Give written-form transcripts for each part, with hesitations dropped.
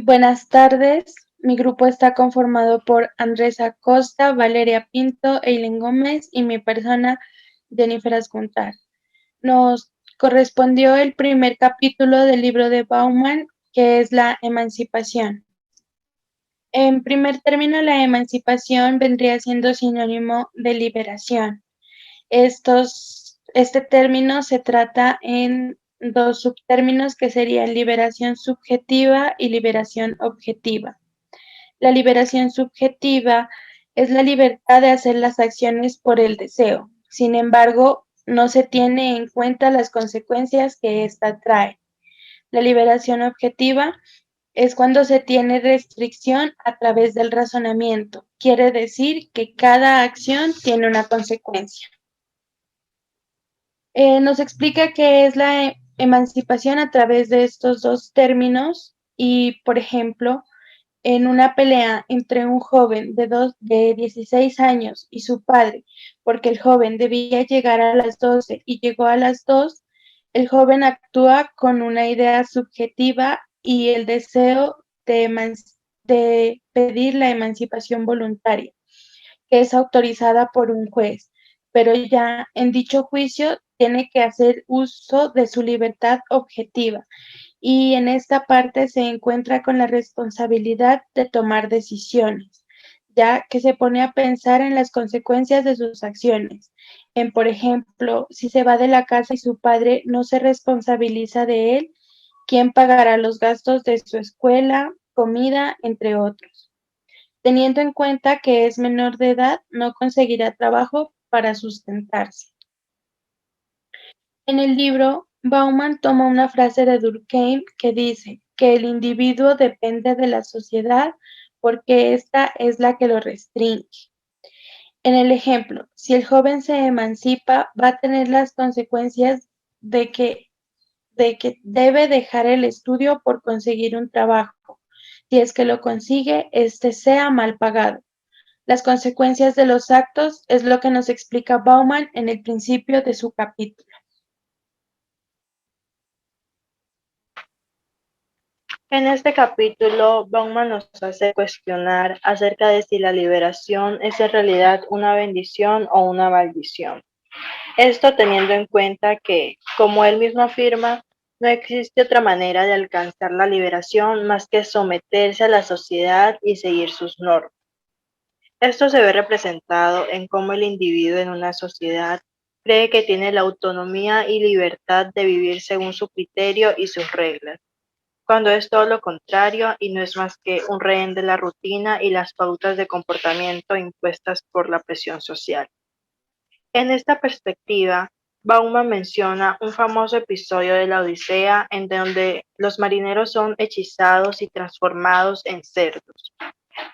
Buenas tardes. Mi grupo está conformado por Andrés Acosta, Valeria Pinto, Eileen Gómez y mi persona, Jennifer Ascuntar. Nos correspondió el primer capítulo del libro de Bauman, que es la emancipación. En primer término, la emancipación vendría siendo sinónimo de liberación. Este término se trata en dos subtérminos que serían liberación subjetiva y liberación objetiva. La liberación subjetiva es la libertad de hacer las acciones por el deseo. Sin embargo, no se tiene en cuenta las consecuencias que ésta trae. La liberación objetiva es cuando se tiene restricción a través del razonamiento. Quiere decir que cada acción tiene una consecuencia. Nos explica qué es la emancipación a través de estos dos términos y, por ejemplo, en una pelea entre un joven de 16 años y su padre, porque el joven debía llegar a las 12 y llegó a las 2, el joven actúa con una idea subjetiva y el deseo de pedir la emancipación voluntaria, que es autorizada por un juez, pero ya en dicho juicio tiene que hacer uso de su libertad objetiva y en esta parte se encuentra con la responsabilidad de tomar decisiones, ya que se pone a pensar en las consecuencias de sus acciones. En, por ejemplo, si se va de la casa y su padre no se responsabiliza de él, ¿quién pagará los gastos de su escuela, comida, entre otros? Teniendo en cuenta que es menor de edad, no conseguirá trabajo para sustentarse. En el libro, Bauman toma una frase de Durkheim que dice que el individuo depende de la sociedad porque ésta es la que lo restringe. En el ejemplo, si el joven se emancipa, va a tener las consecuencias de que, de que debe dejar el estudio por conseguir un trabajo. Si es que lo consigue, este sea mal pagado. Las consecuencias de los actos es lo que nos explica Bauman en el principio de su capítulo. En este capítulo, Bauman nos hace cuestionar acerca de si la liberación es en realidad una bendición o una maldición. Esto teniendo en cuenta que, como él mismo afirma, no existe otra manera de alcanzar la liberación más que someterse a la sociedad y seguir sus normas. Esto se ve representado en cómo el individuo en una sociedad cree que tiene la autonomía y libertad de vivir según su criterio y sus reglas, cuando es todo lo contrario y no es más que un rehén de la rutina y las pautas de comportamiento impuestas por la presión social. En esta perspectiva, Bauman menciona un famoso episodio de la Odisea en donde los marineros son hechizados y transformados en cerdos.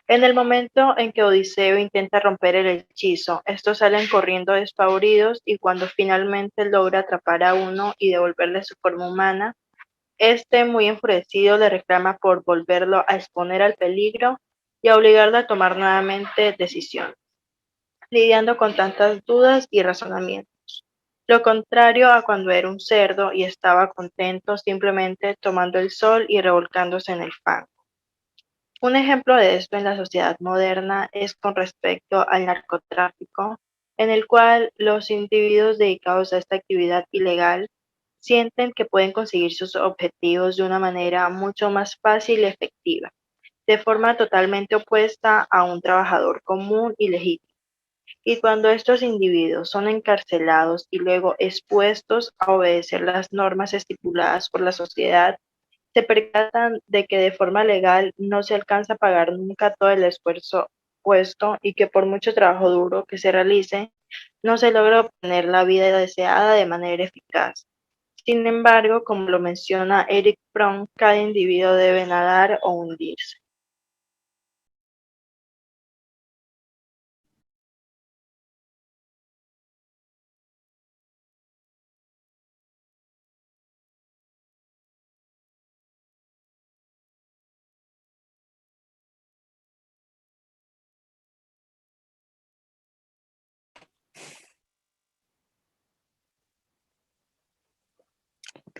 En el momento en que Odiseo intenta romper el hechizo, estos salen corriendo despavoridos y cuando finalmente logra atrapar a uno y devolverle su forma humana, este, muy enfurecido, le reclama por volverlo a exponer al peligro y a obligarlo a tomar nuevamente decisiones, lidiando con tantas dudas y razonamientos. Lo contrario a cuando era un cerdo y estaba contento simplemente tomando el sol y revolcándose en el fango. Un ejemplo de esto en la sociedad moderna es con respecto al narcotráfico, en el cual los individuos dedicados a esta actividad ilegal sienten que pueden conseguir sus objetivos de una manera mucho más fácil y efectiva, de forma totalmente opuesta a un trabajador común y legítimo. Y cuando estos individuos son encarcelados y luego expuestos a obedecer las normas estipuladas por la sociedad, se percatan de que de forma legal no se alcanza a pagar nunca todo el esfuerzo puesto y que por mucho trabajo duro que se realice, no se logra obtener la vida deseada de manera eficaz. Sin embargo, como lo menciona Eric Fromm, cada individuo debe nadar o hundirse.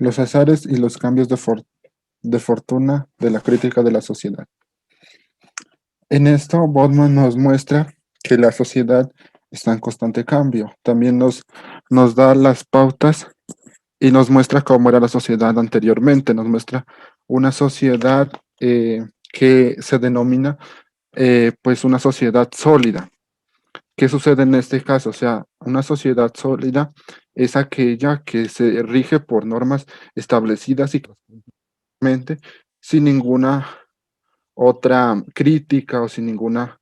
Los azares y los cambios de fortuna. de fortuna de la crítica de la sociedad. En esto, Bodman nos muestra que la sociedad está en constante cambio. También nos da las pautas y nos muestra cómo era la sociedad anteriormente. Nos muestra una sociedad que se denomina pues una sociedad sólida. ¿Qué sucede en este caso? O sea, una sociedad sólida es aquella que se rige por normas establecidas y sin ninguna otra crítica o sin ninguna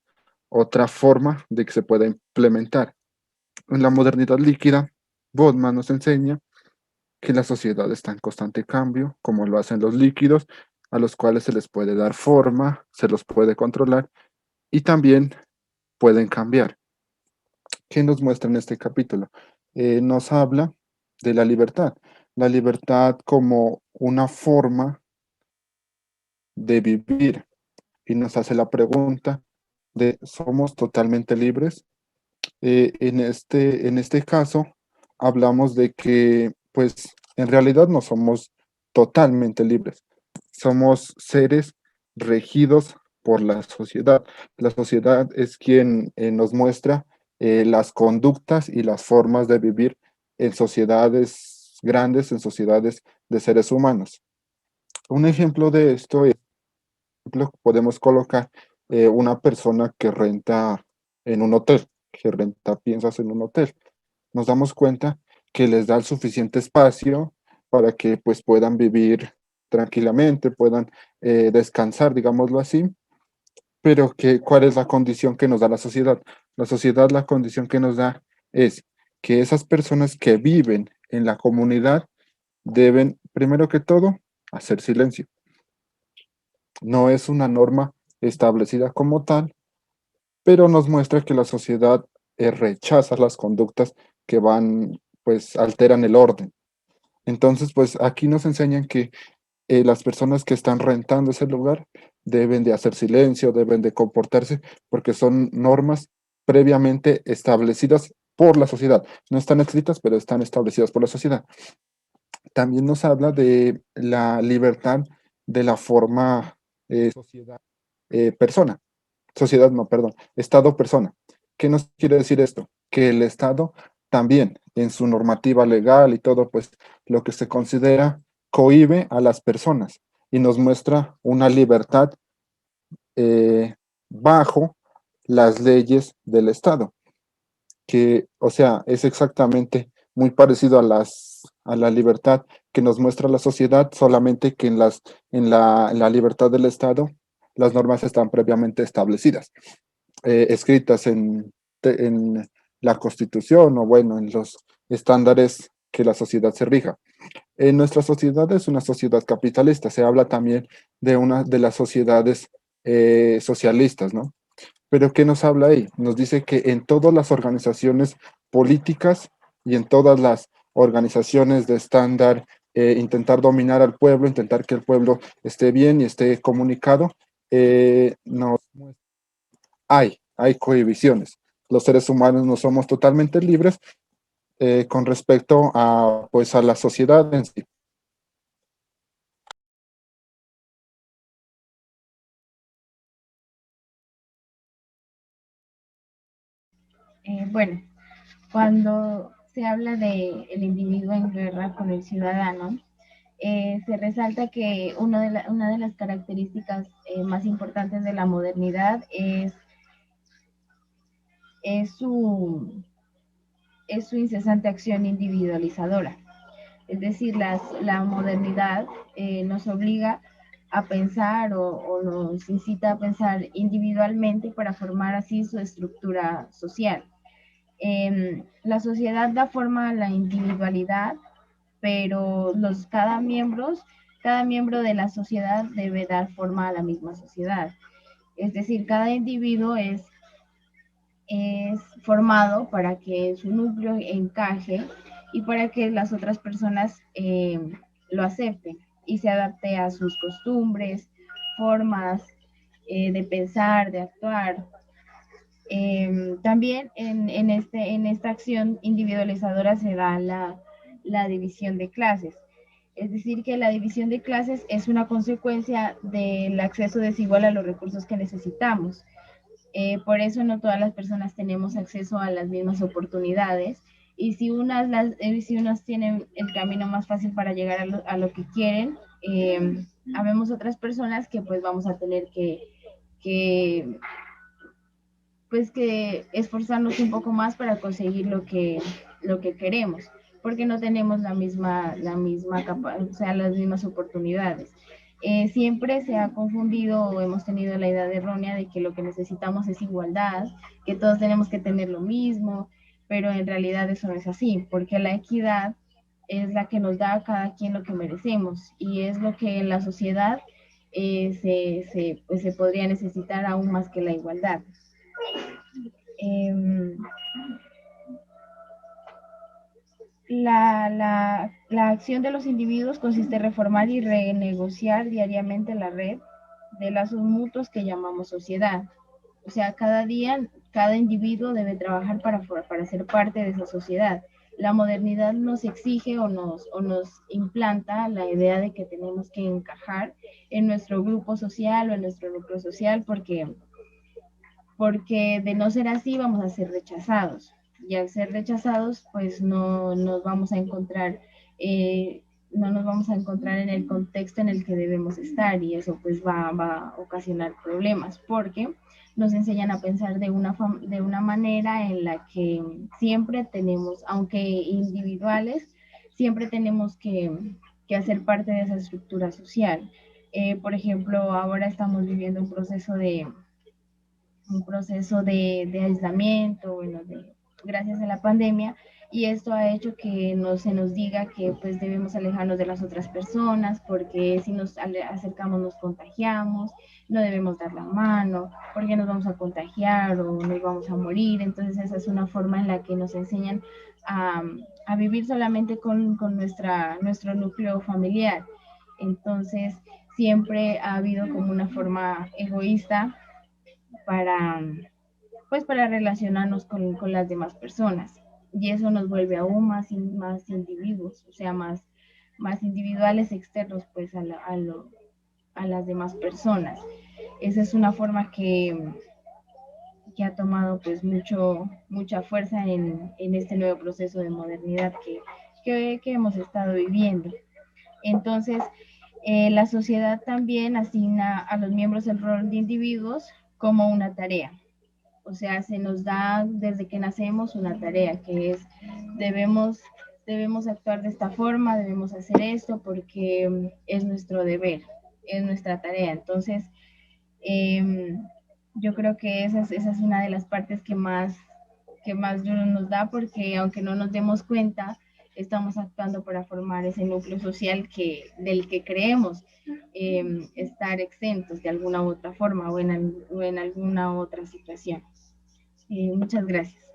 otra forma de que se pueda implementar. En la modernidad líquida, Bodman nos enseña que la sociedad está en constante cambio, como lo hacen los líquidos, a los cuales se les puede dar forma, se los puede controlar y también pueden cambiar. ¿Qué nos muestra en este capítulo? Nos habla de la libertad como una forma de vivir y nos hace la pregunta de ¿somos totalmente libres? En este caso, hablamos de que, pues, en realidad no somos totalmente libres. Somos seres regidos por la sociedad. La sociedad es quien nos muestra las conductas y las formas de vivir en sociedades grandes, en sociedades de seres humanos. Un ejemplo de esto es, por ejemplo, podemos colocar una persona que renta en un hotel, que renta piezas en un hotel. Nos damos cuenta que les da el suficiente espacio para que pues puedan vivir tranquilamente, puedan descansar, digámoslo así, pero que, ¿cuál es la condición que nos da la sociedad? La sociedad, la condición que nos da es que esas personas que viven en la comunidad deben, primero que todo, hacer silencio. No es una norma establecida como tal, pero nos muestra que la sociedad rechaza las conductas que van, pues, alteran el orden. Entonces, pues aquí nos enseñan que las personas que están rentando ese lugar deben de hacer silencio, deben de comportarse, porque son normas previamente establecidas por la sociedad. No están escritas, pero están establecidas por la sociedad. También nos habla de la libertad de la forma sociedad persona. Sociedad, no, perdón, Estado-persona. ¿Qué nos quiere decir esto? Que el Estado también, en su normativa legal y todo, pues lo que se considera cohíbe a las personas y nos muestra una libertad eh, bajo las leyes del Estado, que, o sea, es exactamente muy parecido a a la libertad que nos muestra la sociedad, solamente que en la libertad del Estado las normas están previamente establecidas escritas en la Constitución o bueno, en los estándares que la sociedad se rija. Nuestra sociedad es una sociedad capitalista, se habla también de una de las sociedades socialistas, ¿no? Pero ¿qué nos habla ahí? Nos dice que en todas las organizaciones políticas y en todas las organizaciones de estándar, intentar dominar al pueblo, intentar que el pueblo esté bien y esté comunicado, nos hay cohibiciones. Los seres humanos no somos totalmente libres con respecto a, pues, a la sociedad en sí. Bueno, cuando se habla de el individuo en guerra con el ciudadano, se resalta que una de las características más importantes de la modernidad es su, es su incesante acción individualizadora. Es decir, la modernidad nos obliga a pensar o nos incita a pensar individualmente para formar así su estructura social. La sociedad da forma a la individualidad, pero cada miembro de la sociedad debe dar forma a la misma sociedad. Es decir, cada individuo es formado para que su núcleo encaje y para que las otras personas lo acepten y se adapte a sus costumbres, formas de pensar, de actuar. También en esta acción individualizadora se da la división de clases. Es decir, que la división de clases es una consecuencia del acceso desigual a los recursos que necesitamos. Por eso no todas las personas tenemos acceso a las mismas oportunidades y si unas tienen el camino más fácil para llegar a lo que quieren, habemos otras personas que pues vamos a tener que pues que esforzarnos un poco más para conseguir lo que queremos, porque no tenemos o sea, las mismas oportunidades. Siempre se ha confundido o hemos tenido la idea errónea de que lo que necesitamos es igualdad, que todos tenemos que tener lo mismo, pero en realidad eso no es así, porque la equidad es la que nos da a cada quien lo que merecemos y es lo que en la sociedad pues se podría necesitar aún más que la igualdad. Eh, la acción de los individuos consiste en reformar y renegociar diariamente la red de lazos mutuos que llamamos sociedad. O sea, cada día, cada individuo debe trabajar para ser parte de esa sociedad. La modernidad nos exige o nos implanta la idea de que tenemos que encajar en nuestro grupo social o en nuestro núcleo social porque de no ser así vamos a ser rechazados. Y al ser rechazados, pues no nos vamos a encontrar, no nos vamos a encontrar en el contexto en el que debemos estar y eso pues va a ocasionar problemas porque nos enseñan a pensar de una manera en la que siempre tenemos, aunque individuales, siempre tenemos que hacer parte de esa estructura social. Por ejemplo, ahora estamos viviendo un proceso de aislamiento, bueno, gracias a la pandemia, y esto ha hecho que no se nos diga que pues debemos alejarnos de las otras personas, porque si nos acercamos nos contagiamos, no debemos dar la mano, porque nos vamos a contagiar o nos vamos a morir. Entonces esa es una forma en la que nos enseñan a vivir solamente con nuestro núcleo familiar. Entonces siempre ha habido como una forma egoísta para, pues, para relacionarnos con las demás personas. Y eso nos vuelve aún más individuos, o sea, más individuales externos pues a las demás personas. Esa es una forma que ha tomado pues mucha fuerza en este nuevo proceso de modernidad que hemos estado viviendo. Entonces, la sociedad también asigna a los miembros el rol de individuos como una tarea. O sea, se nos da desde que nacemos una tarea que es debemos actuar de esta forma, debemos hacer esto porque es nuestro deber, es nuestra tarea. Entonces, yo creo que esa es una de las partes que más duro nos da porque aunque no nos demos cuenta, estamos actuando para formar ese núcleo social del que creemos estar exentos de alguna u otra forma o en alguna otra situación. Muchas gracias.